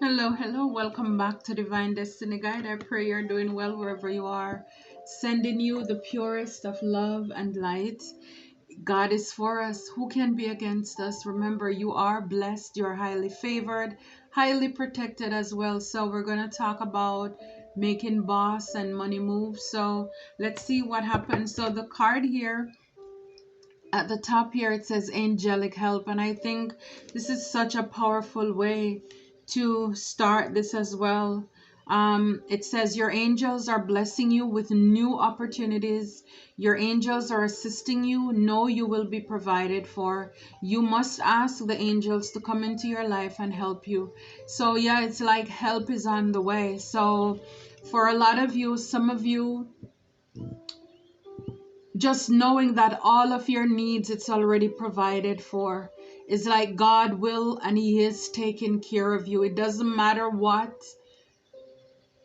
Hello, hello. Welcome back to Divine Destiny Guide. I pray you're doing well wherever you are. Sending you the purest of love and light. God is for us. Who can be against us? Remember, you are blessed. You're highly favored, highly protected as well. So we're going to talk about making boss and money moves. So let's see what happens. So the card here at the top here, it says angelic help, and I think this is such a powerful way to start this as well. It says your angels are blessing you with new opportunities. Your angels are assisting you. Know you will be provided for. You must ask the angels to come into your life and help you. So yeah, it's like help is on the way. So for a lot of you, some of you, just knowing that all of your needs it's already provided for. It's like God will, and he is taking care of you. It doesn't matter what.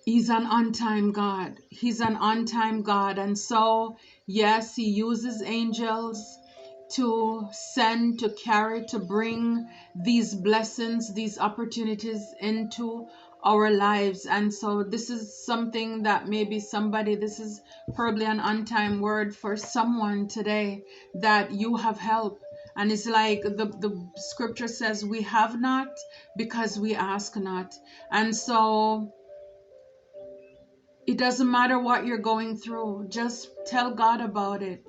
He's an on-time God. He's an on-time God. And so yes, he uses angels to send, to carry, to bring these blessings, these opportunities into our lives. And so this is something that maybe somebody, this is probably an on-time word for someone today, that you have help. And it's like the scripture says, we have not because we ask not. And so it doesn't matter what you're going through, just tell God about it.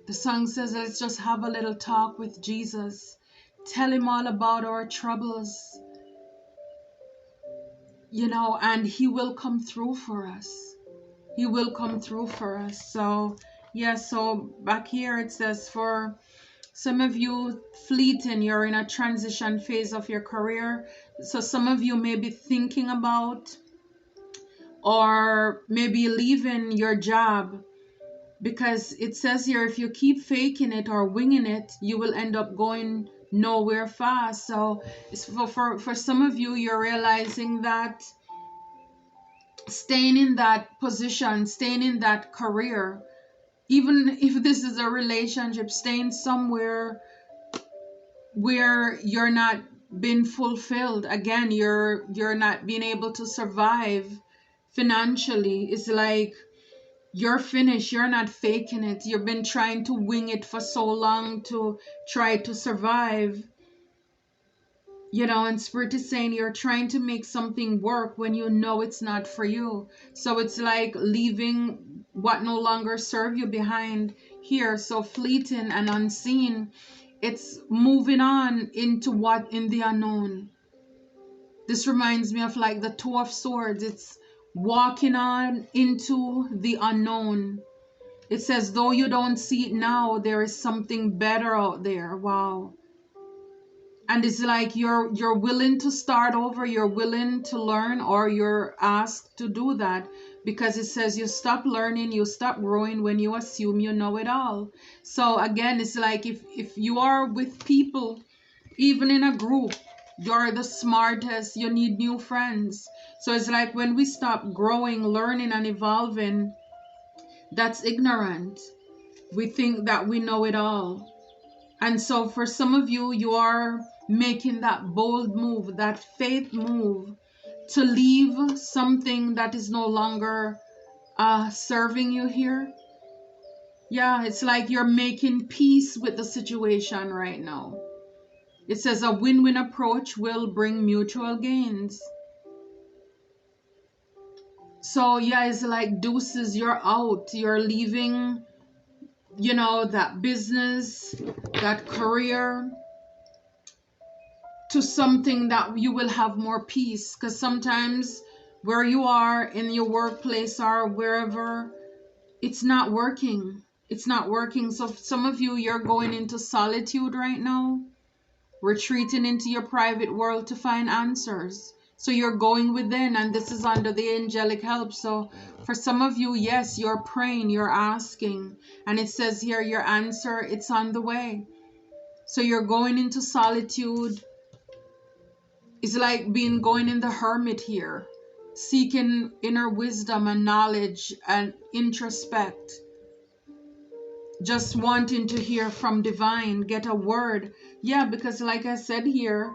The song says, let's just have a little talk with Jesus. Tell him all about our troubles, and he will come through for us. He will come through for us. So, yeah, so back here it says, for some of you, fleeting, you're in a transition phase of your career. So some of you may be thinking about or maybe leaving your job, because it says here, if you keep faking it or winging it, you will end up going nowhere fast. So it's for some of you, you're realizing that staying in that position, staying in that career, even if this is a relationship, staying somewhere where you're not being fulfilled, again, you're not being able to survive financially. It's like you're finished. You're not faking it. You've been trying to wing it for so long to try to survive. And Spirit is saying you're trying to make something work when you know it's not for you. So it's like leaving what no longer serve you behind here. So fleeting and unseen. It's moving on into what in the unknown. This reminds me of like the Two of Swords. It's walking on into the unknown. It says, though you don't see it now, there is something better out there. Wow. And it's like you're willing to start over, you're willing to learn, or you're asked to do that, because it says you stop learning, you stop growing when you assume you know it all. So again, it's like if you are with people, even in a group, you're the smartest, you need new friends. So it's like when we stop growing, learning, and evolving, that's ignorant. We think that we know it all. And so for some of you, you are making that bold move, that faith move, to leave something that is no longer serving you here. Yeah, it's like you're making peace with the situation right now. It says a win-win approach will bring mutual gains. So yeah, it's like deuces, you're out, you're leaving, that business, that career, to something that you will have more peace. Because sometimes where you are in your workplace or wherever, it's not working. It's not working. So some of you, you're going into solitude right now, retreating into your private world to find answers. So you're going within, and this is under the angelic help. So for some of you, yes, you're praying, you're asking, and it says here your answer, it's on the way. So you're going into solitude. It's like going in the hermit here, seeking inner wisdom and knowledge and introspect, just wanting to hear from divine, get a word. Yeah, because like I said here,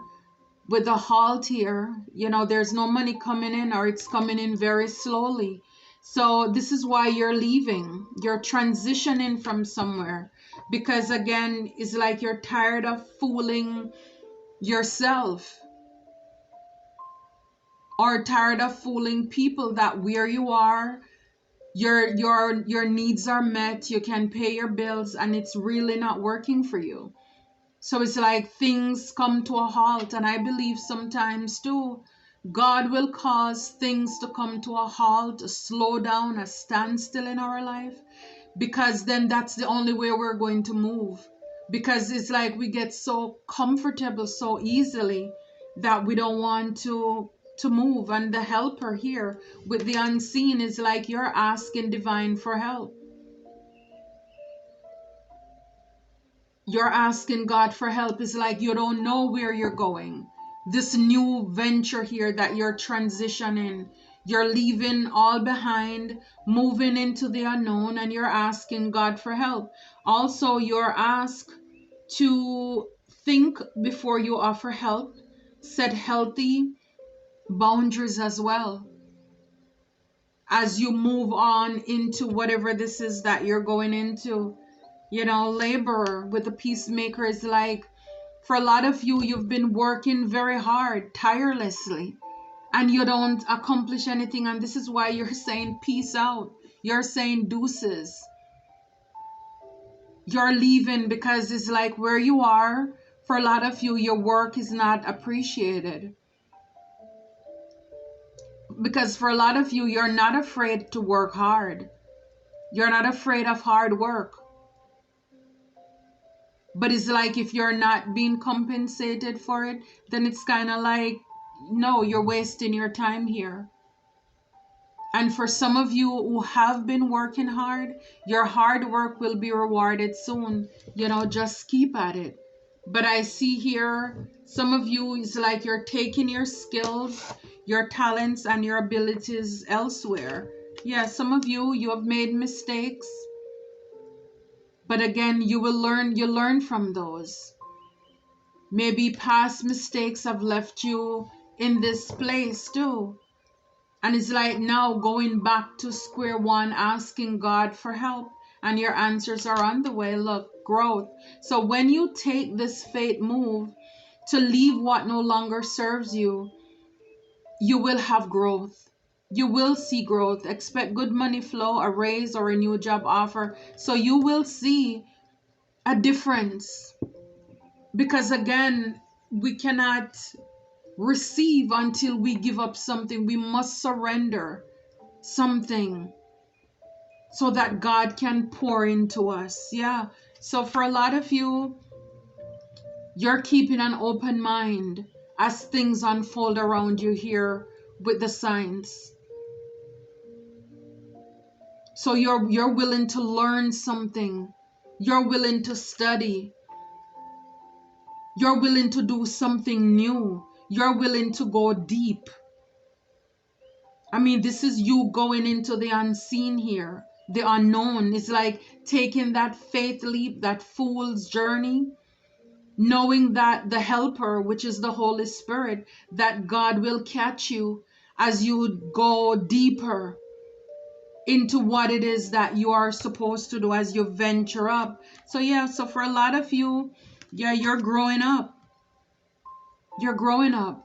with a halt here. You know, there's no money coming in, or it's coming in very slowly. So this is why you're leaving. You're transitioning from somewhere, because again, it's like you're tired of fooling yourself, or tired of fooling people that where you are, your needs are met, you can pay your bills, and it's really not working for you. So it's like things come to a halt. And I believe sometimes too, God will cause things to come to a halt, a slow down, a standstill in our life, because then that's the only way we're going to move. Because it's like we get so comfortable so easily that we don't want to move. And the helper here with the unseen is like you're asking divine for help. You're asking God for help. Is like you don't know where you're going. This new venture here that you're transitioning, you're leaving all behind, moving into the unknown, and you're asking God for help. Also, you're asked to think before you offer help, set healthy boundaries as well as you move on into whatever this is that you're going into. You know, labor with a peacemaker is like, for a lot of you, you've been working very hard, tirelessly, and you don't accomplish anything. And this is why you're saying peace out. You're saying deuces. You're leaving because it's like where you are, for a lot of you, your work is not appreciated. Because for a lot of you, you're not afraid to work hard. You're not afraid of hard work. But it's like if you're not being compensated for it, then it's kind of like, no, you're wasting your time here. And for some of you who have been working hard, your hard work will be rewarded soon. You know, just keep at it. But I see here, some of you is like you're taking your skills, your talents, and your abilities elsewhere. Yeah, some of you, you have made mistakes. But again, you learn from those. Maybe past mistakes have left you in this place too. And it's like now going back to square one, asking God for help. And your answers are on the way. Look, growth. So when you take this faith move to leave what no longer serves you, you will have growth. You will see growth. Expect good money flow, a raise, or a new job offer. So you will see a difference. Because again, we cannot receive until we give up something. We must surrender something so that God can pour into us. Yeah. So for a lot of you, you're keeping an open mind as things unfold around you here with the signs. So you're willing to learn something. You're willing to study. You're willing to do something new. You're willing to go deep. I mean, this is you going into the unseen here, the unknown. It's like taking that faith leap, that fool's journey, knowing that the helper, which is the Holy Spirit, that God will catch you as you go deeper into what it is that you are supposed to do as you venture up. So yeah, so for a lot of you, yeah, you're growing up. You're growing up.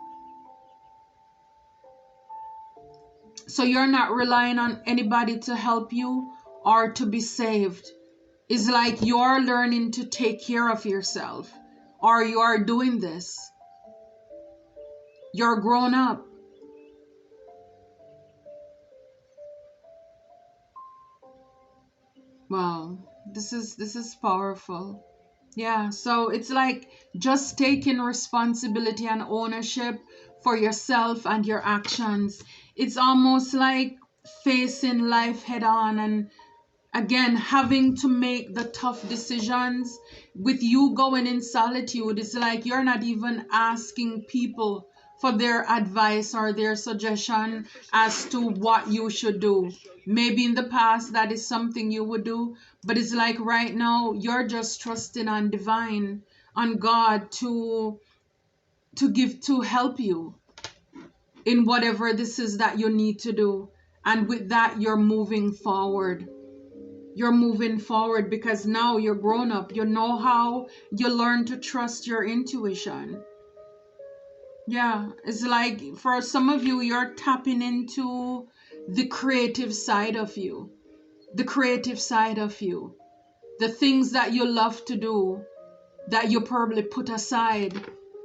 So you're not relying on anybody to help you or to be saved. It's like you're learning to take care of yourself, or you are doing this. You're grown up. Wow, this is powerful. Yeah, so it's like just taking responsibility and ownership for yourself and your actions. It's almost like facing life head on, and again having to make the tough decisions. With you going in solitude, it's like you're not even asking people for their advice or their suggestion as to what you should do. Maybe in the past that is something you would do, but it's like right now you're just trusting on divine, on God, to to help you in whatever this is that you need to do. And with that, you're moving forward. You're moving forward because now you're grown up. You know how you learn to trust your intuition. Yeah, it's like for some of you, you're tapping into the creative side of you. The creative side of you. The things that you love to do that you probably put aside.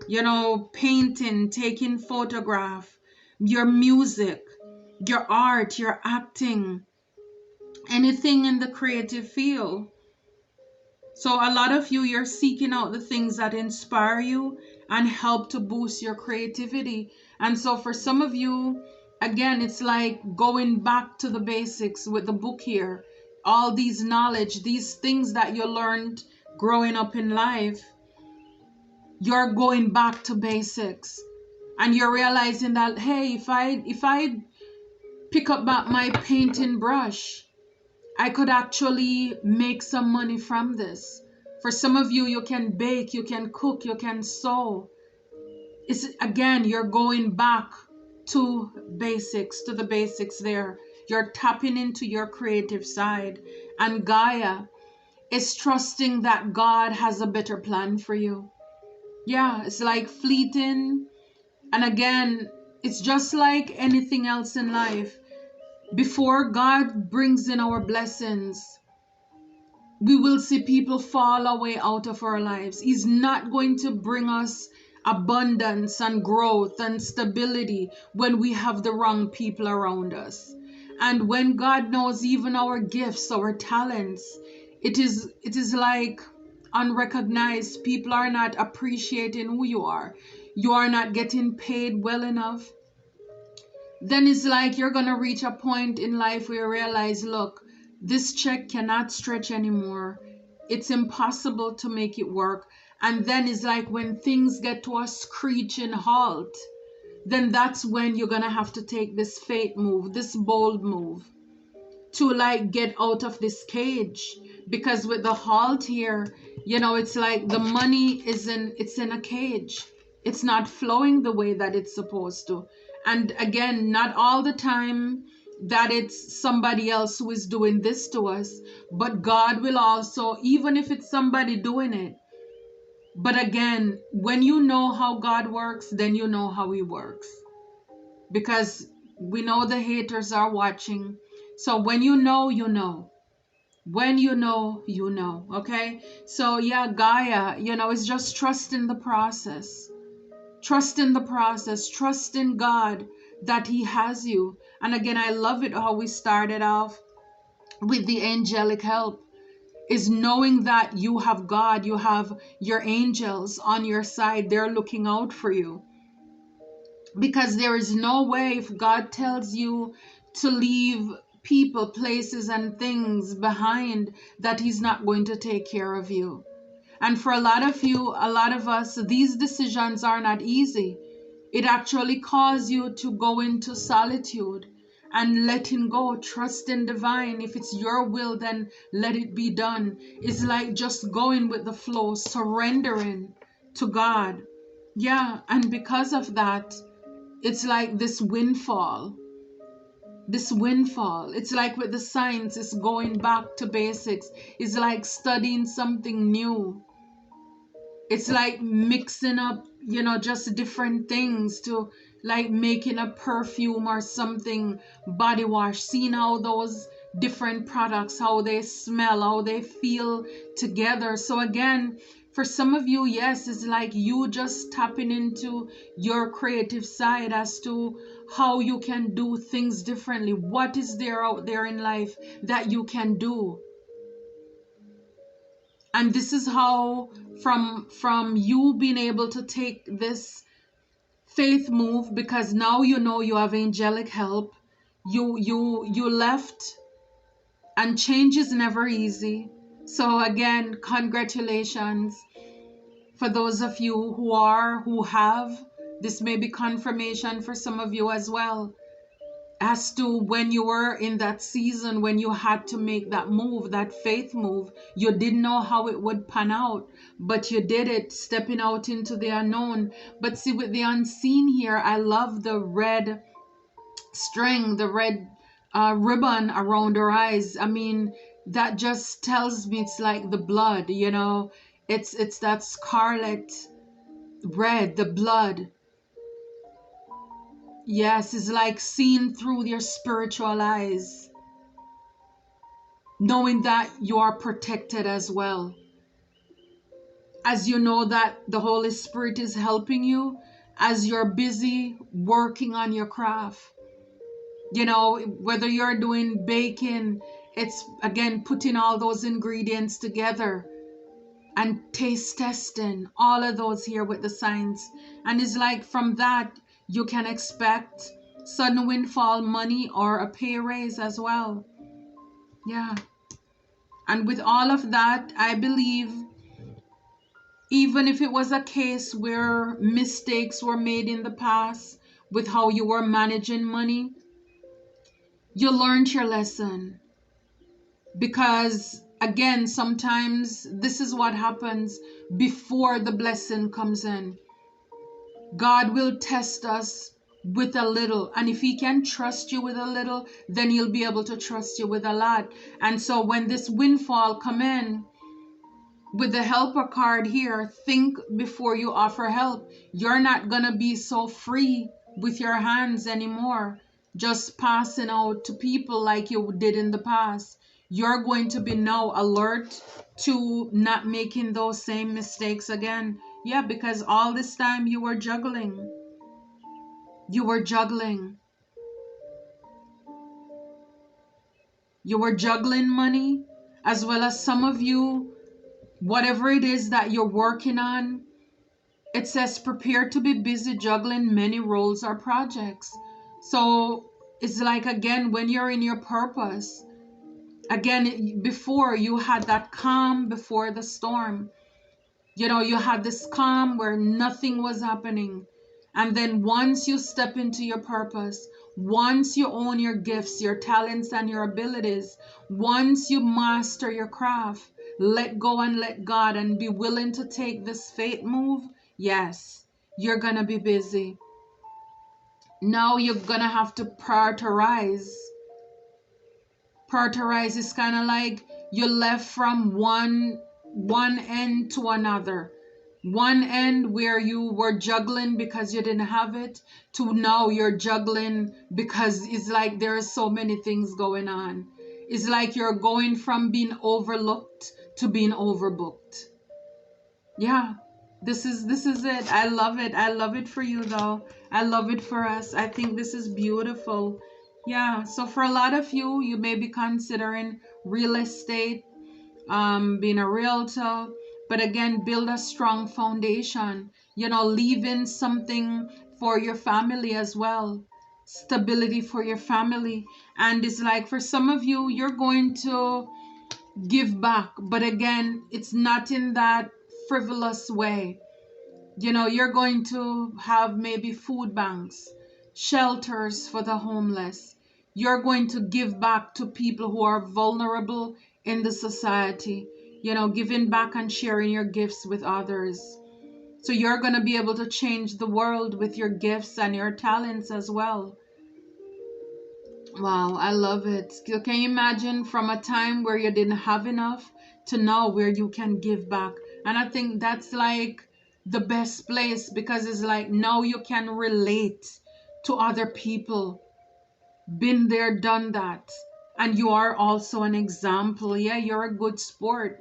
You know, painting, taking photograph, your music, your art, your acting, anything in the creative field. So a lot of you, you're seeking out the things that inspire you and help to boost your creativity. And so for some of you, again, it's like going back to the basics with the book here. All these knowledge, these things that you learned growing up in life, you're going back to basics. And you're realizing that, hey, if I pick up my painting brush, I could actually make some money from this. For some of you, you can bake, you can cook, you can sew. It's again, you're going back to basics, to the basics there. You're tapping into your creative side. And Gaia is trusting that God has a better plan for you. Yeah, it's like fleeting. And again, it's just like anything else in life. Before God brings in our blessings, we will see people fall away out of our lives. He's not going to bring us abundance and growth and stability when we have the wrong people around us. And when God knows even our gifts, our talents, it is like unrecognized. People are not appreciating who you are. You are not getting paid well enough. Then it's like you're going to reach a point in life where you realize, look, this check cannot stretch anymore. It's impossible to make it work. And then it's like when things get to a screeching halt, then that's when you're going to have to take this faith move, this bold move to like get out of this cage. Because with the halt here, you know, it's like the money it's in a cage. It's not flowing the way that it's supposed to. And again, not all the time that it's somebody else who is doing this to us, but God will also, even if it's somebody doing it. But again, when you know how God works, then you know how he works. Because we know the haters are watching. So when you know, you know. When you know, you know. Okay? So yeah, Gaia, you know, it's just trust in the process. Trust in the process. Trust in God that he has you. And again, I love it how we started off with the angelic help, is knowing that you have God, you have your angels on your side. They're looking out for you. Because there is no way, if God tells you to leave people, places, and things behind, that he's not going to take care of you. And for a lot of you, a lot of us, these decisions are not easy. It actually causes you to go into solitude and letting go, trust in divine. If it's your will, then let it be done. It's like just going with the flow, surrendering to God. Yeah, and because of that, it's like this windfall. This windfall. It's like with the science, it's going back to basics. It's like studying something new. It's like mixing up, you know, just different things to like making a perfume or something, body wash, seeing how those different products, how they smell, how they feel together. So again, for some of you, yes, it's like you just tapping into your creative side as to how you can do things differently. What is there out there in life that you can do? And this is how from you being able to take this faith move, because now you know you have angelic help. You left, and change is never easy. So again, congratulations for those of you who have. This may be confirmation for some of you as well. as to when you were in that season when you had to make that move, that faith move. You didn't know how it would pan out, but you did it, stepping out into the unknown. But see, with the unseen here, I love the red string, the red ribbon around her eyes. I mean, that just tells me it's like the blood, you know. It's that scarlet red, the blood. Yes, it's like seeing through your spiritual eyes, knowing that you are protected as well. As you know that the Holy Spirit is helping you as you're busy working on your craft. You know, whether you're doing baking, it's again putting all those ingredients together and taste testing, all of those here with the signs. And it's like from that, you can expect sudden windfall money or a pay raise as well. Yeah. And with all of that, I believe even if it was a case where mistakes were made in the past with how you were managing money, you learned your lesson. Because again, sometimes this is what happens before the blessing comes in. God will test us with a little, and if he can trust you with a little, then he'll be able to trust you with a lot. And so when this windfall come in with the helper card here, think before you offer help. You're not gonna be so free with your hands anymore, just passing out to people like you did in the past. You're going to be now alert to not making those same mistakes again. Yeah, because all this time you were juggling. You were juggling. You were juggling money, as well as some of you, whatever it is that you're working on, it says prepare to be busy juggling many roles or projects. So it's like, again, when you're in your purpose, again, before you had that calm before the storm. You know, you had this calm where nothing was happening. And then once you step into your purpose, once you own your gifts, your talents, and your abilities, once you master your craft, let go and let God and be willing to take this faith move, yes, you're going to be busy. Now you're going to have to prioritize. Prioritize is kind of like you left from one end to another. One end where you were juggling because you didn't have it, to now you're juggling because it's like there are so many things going on. It's like you're going from being overlooked to being overbooked. Yeah, this is it. I love it. I love it for you though. I love it for us. I think this is beautiful. Yeah, so for a lot of you, you may be considering real estate, being a realtor, but again, build a strong foundation, you know, leaving something for your family as well, stability for your family. And it's like for some of you, you're going to give back, but again, it's not in that frivolous way. You know, you're going to have maybe food banks, shelters for the homeless. You're going to give back to people who are vulnerable in the society, you know, giving back and sharing your gifts with others. So you're going to be able to change the world with your gifts and your talents as well. Wow, I love it. Can you imagine from a time where you didn't have enough to now where you can give back? And I think that's like the best place, because it's like now you can relate to other people. Been there, done that. And you are also an example. Yeah, you're a good sport.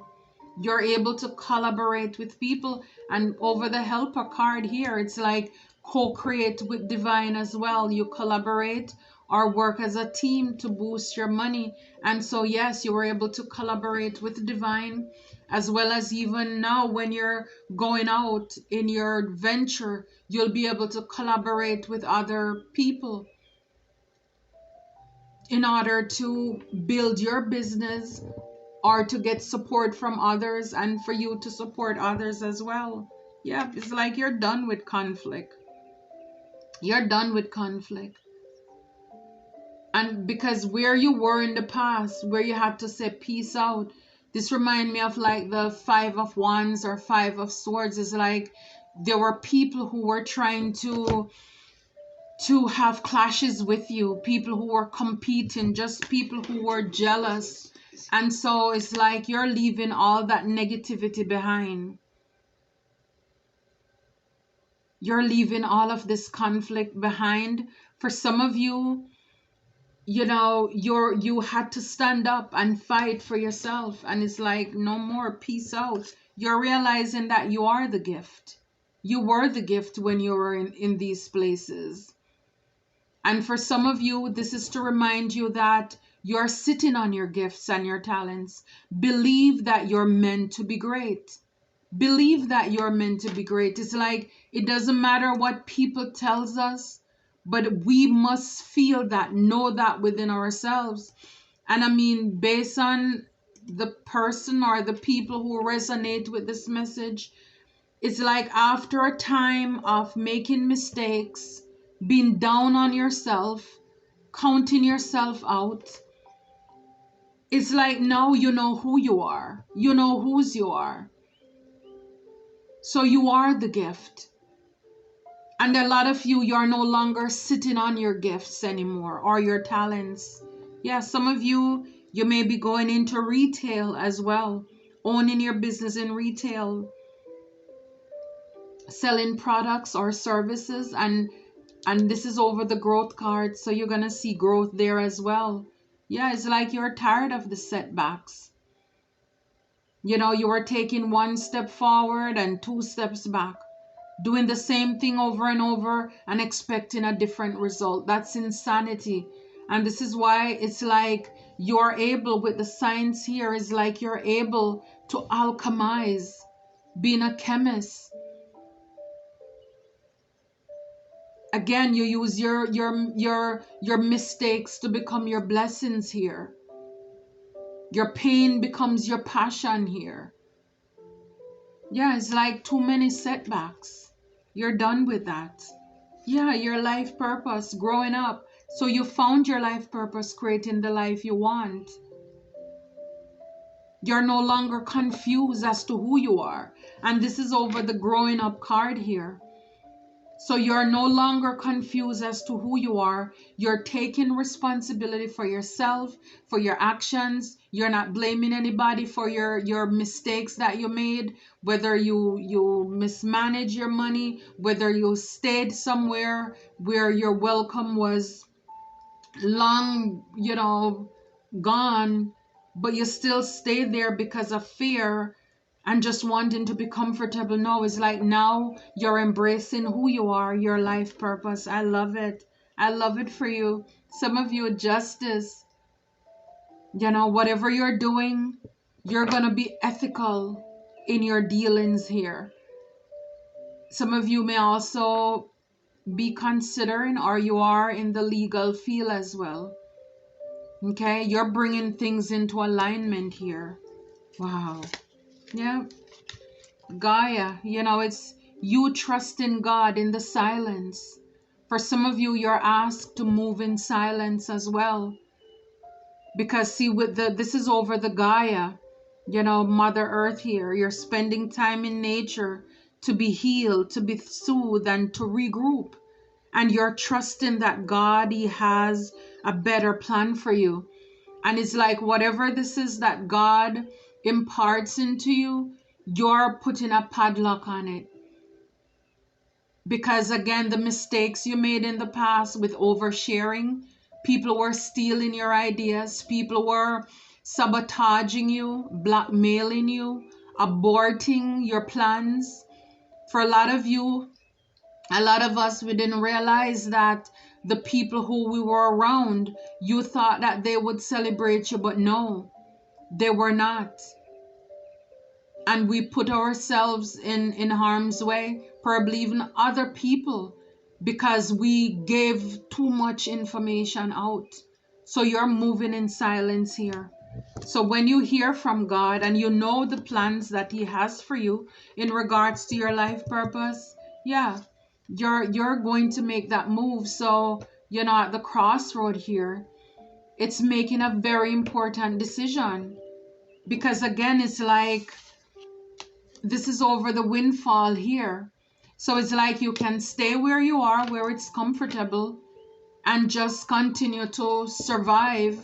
You're able to collaborate with people. And over the helper card here, it's like co-create with divine as well. You collaborate or work as a team to boost your money. And so yes, you were able to collaborate with divine, as well as even now when you're going out in your venture, you'll be able to collaborate with other people in order to build your business or to get support from others and for you to support others as well. Yeah, it's like you're done with conflict. You're done with conflict. And because where you were in the past, where you had to say peace out, this remind me of like the 5 of Wands or 5 of Swords. Is like there were people who were trying to have clashes with you, people who were competing, just people who were jealous. And so it's like you're leaving all that negativity behind. You're leaving all of this conflict behind. For some of you, you know, you had to stand up and fight for yourself, and it's like no more, peace out. You're realizing that you are the gift. You were the gift when you were in these places. And for some of you, this is to remind you that you're sitting on your gifts and your talents. Believe that you're meant to be great. Believe that you're meant to be great. It's like it doesn't matter what people tells us, but we must feel that, know that within ourselves. And I mean, based on the person or the people who resonate with this message, it's like after a time of making mistakes, being down on yourself, counting yourself out, it's like now you know who you are. You know whose you are. So you are the gift. And a lot of you, you're no longer sitting on your gifts anymore or your talents. Yeah, some of you, you may be going into retail as well, owning your business in retail, selling products or services, and this is over the growth card, so you're gonna see growth there as well. Yeah, it's like you're tired of the setbacks. You know, you were taking 1 step forward and 2 steps back, doing the same thing over and over and expecting a different result. That's insanity. And this is why it's like you're able, with the science here, is like you're able to alchemize, being a chemist. Again, you use your mistakes to become your blessings here. Your pain becomes your passion here. Yeah, it's like too many setbacks. You're done with that. Yeah, your life purpose, growing up. So you found your life purpose, creating the life you want. You're no longer confused as to who you are. And this is over the growing up card here. So you're no longer confused as to who you are. You're taking responsibility for yourself, for your actions. You're not blaming anybody for your mistakes that you made, whether you mismanage your money, whether you stayed somewhere where your welcome was long, gone, but you still stay there because of fear and just wanting to be comfortable. No, it's like now you're embracing who you are, your life purpose. I love it. I love it for you. Some of you, justice. Whatever you're doing, you're going to be ethical in your dealings here. Some of you may also be considering, or you are in the legal field as well. Okay, you're bringing things into alignment here. Wow. Yeah. Gaia, it's you trusting God in the silence. For some of you, you're asked to move in silence as well. Because see, this is over the Gaia, Mother Earth here. You're spending time in nature to be healed, to be soothed, and to regroup. And you're trusting that God, He has a better plan for you. And it's like whatever this is that God imparts into you, you're putting a padlock on it. Because again, the mistakes you made in the past with oversharing, people were stealing your ideas, people were sabotaging you, blackmailing you, aborting your plans. For a lot of you, a lot of us, we didn't realize that the people who we were around, you thought that they would celebrate you, but no, they were not. And we put ourselves in harm's way, probably even other people, because we gave too much information out. So you're moving in silence here. So when you hear from God and you know the plans that He has for you in regards to your life purpose, yeah, you're going to make that move. So at the crossroad here, It's making a very important decision. Because again, it's like this is over the windfall here. So it's like you can stay where you are, where it's comfortable, and just continue to survive,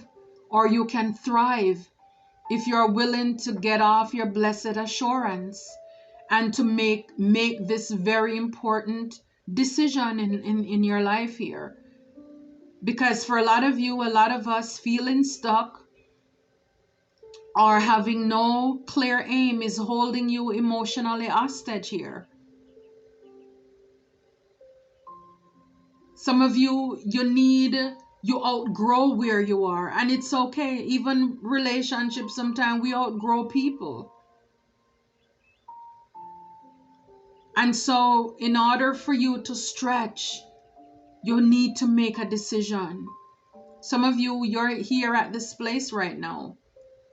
or you can thrive if you're willing to get off your blessed assurance and to make this very important decision in your life here. Because for a lot of you, a lot of us feeling stuck or having no clear aim is holding you emotionally hostage here. Some of you, you outgrow where you are, and it's okay. Even relationships, sometimes we outgrow people. And so in order for you to stretch, you need to make a decision. Some of you, you're here at this place right now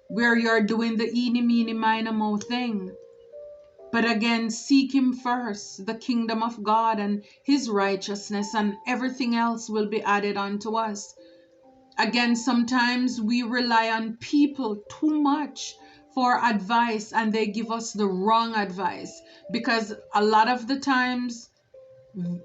where you're doing the eeny, meeny, miny, moe thing. But again, seek him first, the kingdom of God and his righteousness, and everything else will be added unto us. Again, sometimes we rely on people too much for advice, and they give us the wrong advice, because a lot of the times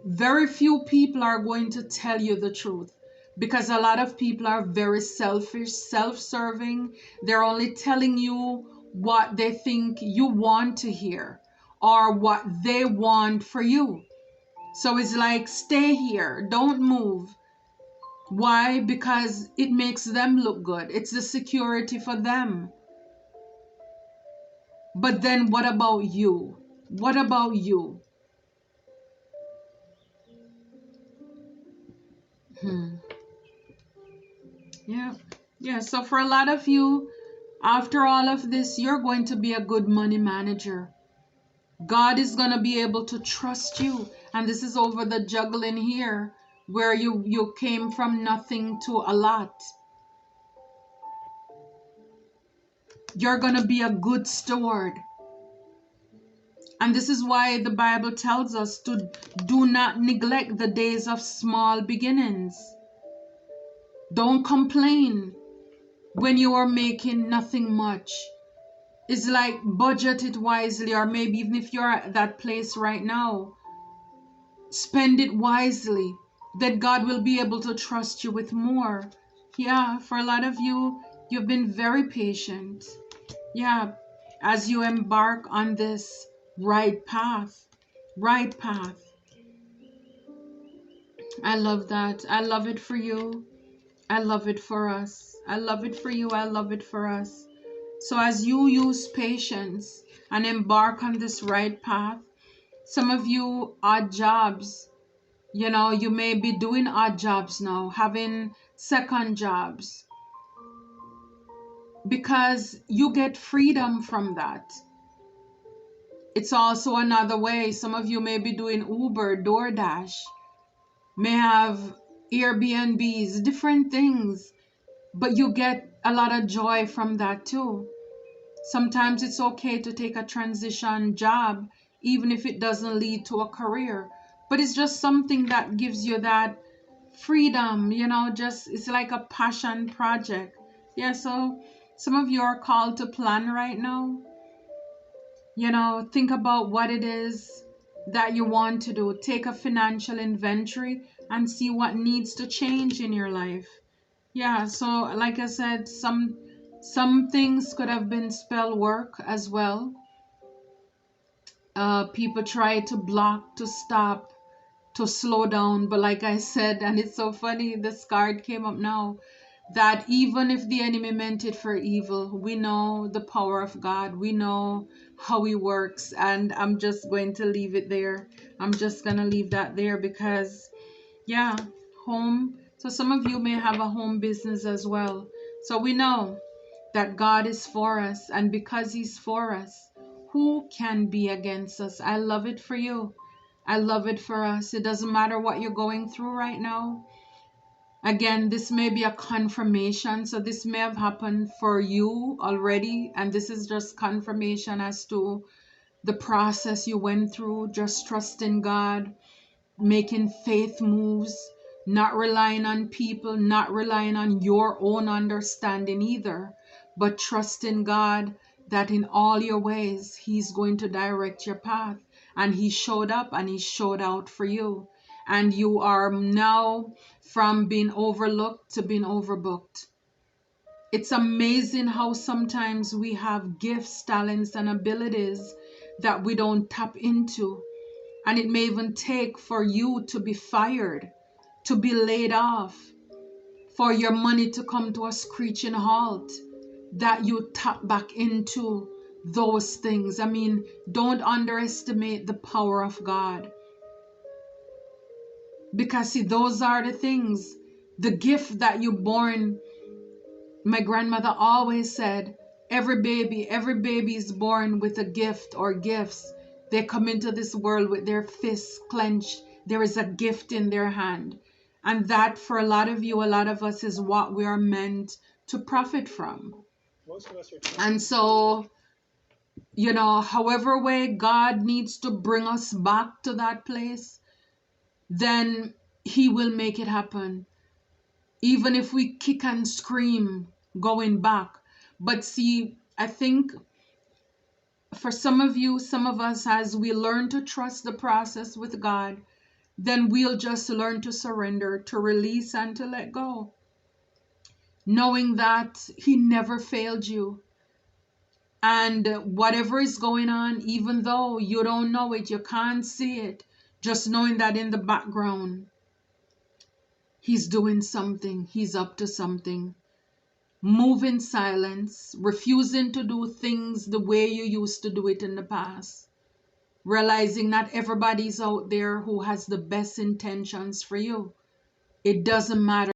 very few people are going to tell you the truth, because a lot of people are very selfish, self-serving. They're only telling you what they think you want to hear or what they want for you. So it's like, stay here, don't move. Why? Because it makes them look good. It's the security for them. But then what about you? What about you? Yeah, so for a lot of you, after all of this, you're going to be a good money manager. God is going to be able to trust you. And this is over the juggling here, where you came from nothing to a lot. You're going to be a good steward. And this is why the Bible tells us to do not neglect the days of small beginnings. Don't complain when you are making nothing much. It's like, budget it wisely, or maybe even if you're at that place right now, spend it wisely, that God will be able to trust you with more. Yeah, for a lot of you, you've been very patient. Yeah, as you embark on this right path. I love that. I love it for you. I love it for us. I love it for you. I love it for us. So as you use patience and embark on this right path, some of you, odd jobs, you may be doing odd jobs now, having second jobs, because you get freedom from that. It's also another way. Some of you may be doing Uber, DoorDash, may have Airbnbs, different things, but you get a lot of joy from that too. Sometimes it's okay to take a transition job, even if it doesn't lead to a career, but it's just something that gives you that freedom, just it's like a passion project. Yeah, so some of you are called to plan right now. Think about what it is that you want to do. Take a financial inventory and see what needs to change in your life. Yeah, so like I said, some things could have been spell work as well. People try to block, to stop, to slow down, but like I said, and it's so funny, this card came up now, that even if the enemy meant it for evil, we know the power of God, we know how he works, and I'm just going to leave it there. I'm just gonna leave that there, because yeah, home. So some of you may have a home business as well. So we know that God is for us, and because he's for us, who can be against us? I love it for you. I love it for us. It doesn't matter what you're going through right now. Again, this may be a confirmation. So this may have happened for you already, and this is just confirmation as to the process you went through, just trusting God, making faith moves, not relying on people, not relying on your own understanding either, but trusting God that in all your ways, He's going to direct your path. And He showed up and He showed out for you. And you are now from being overlooked to being overbooked. It's amazing how sometimes we have gifts, talents, and abilities that we don't tap into. And it may even take for you to be fired, to be laid off, for your money to come to a screeching halt, that you tap back into those things. I mean, don't underestimate the power of God. Because see, those are the things, the gift that you born. My grandmother always said, every baby is born with a gift or gifts. They come into this world with their fists clenched. There is a gift in their hand. And that for a lot of you, a lot of us, is what we are meant to profit from. And so, however way God needs to bring us back to that place, then He will make it happen. Even if we kick and scream going back. But see, I think for some of you, some of us, as we learn to trust the process with God, then we'll just learn to surrender, to release, and to let go. Knowing that He never failed you. And whatever is going on, even though you don't know it, you can't see it, just knowing that in the background, He's doing something, He's up to something. Move in silence, refusing to do things the way you used to do it in the past. Realizing not everybody's out there who has the best intentions for you. It doesn't matter.